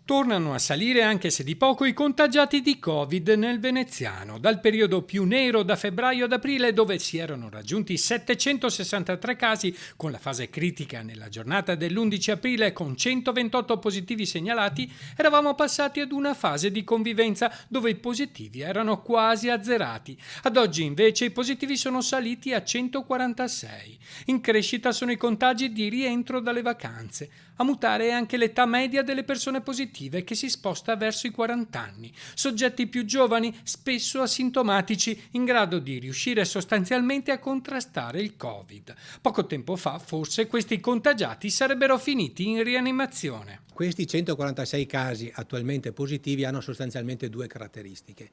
Tornano a salire, anche se di poco, i contagiati di Covid nel veneziano. Dal periodo più nero da febbraio ad aprile, dove si erano raggiunti 763 casi, con la fase critica nella giornata dell'11 aprile con 128 positivi segnalati, eravamo passati ad una fase di convivenza dove i positivi erano quasi azzerati. Ad oggi invece i positivi sono saliti a 146. In crescita sono i contagi di rientro dalle vacanze. A mutare è anche l'età media delle persone positive, che si sposta verso i 40 anni. Soggetti più giovani, spesso asintomatici, in grado di riuscire sostanzialmente a contrastare il Covid. Poco tempo fa, forse, questi contagiati sarebbero finiti in rianimazione. Questi 146 casi attualmente positivi hanno sostanzialmente due caratteristiche.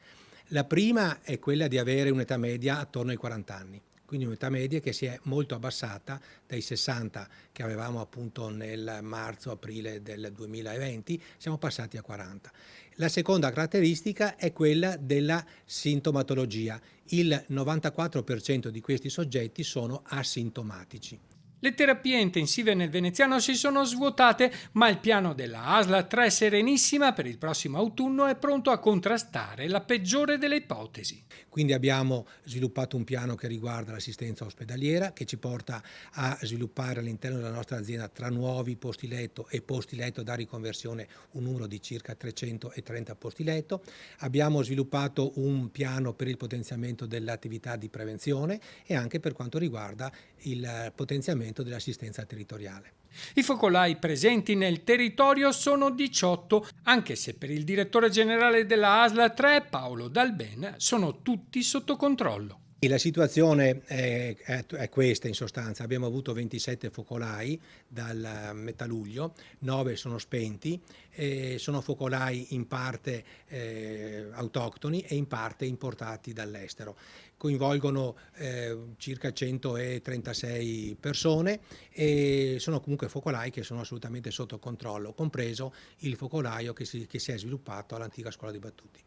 La prima è quella di avere un'età media attorno ai 40 anni, quindi un'età media che si è molto abbassata dai 60 che avevamo appunto nel marzo-aprile del 2020, siamo passati a 40. La seconda caratteristica è quella della sintomatologia. Il 94% di questi soggetti sono asintomatici. Le terapie intensive nel veneziano si sono svuotate, ma il piano della ASL 3 Serenissima per il prossimo autunno è pronto a contrastare la peggiore delle ipotesi. Quindi abbiamo sviluppato un piano che riguarda l'assistenza ospedaliera, che ci porta a sviluppare all'interno della nostra azienda, tra nuovi posti letto e posti letto da riconversione, un numero di circa 330 posti letto. Abbiamo sviluppato un piano per il potenziamento dell'attività di prevenzione e anche per quanto riguarda il potenziamento dell'assistenza territoriale. I focolai presenti nel territorio sono 18, anche se per il direttore generale della ASL 3, Paolo Dalben, sono tutti sotto controllo. E la situazione è questa in sostanza: abbiamo avuto 27 focolai dal metà luglio, 9 sono spenti, sono focolai in parte autoctoni e in parte importati dall'estero. Coinvolgono circa 136 persone e sono comunque focolai che sono assolutamente sotto controllo, compreso il focolaio che si è sviluppato all'antica scuola di Battuti.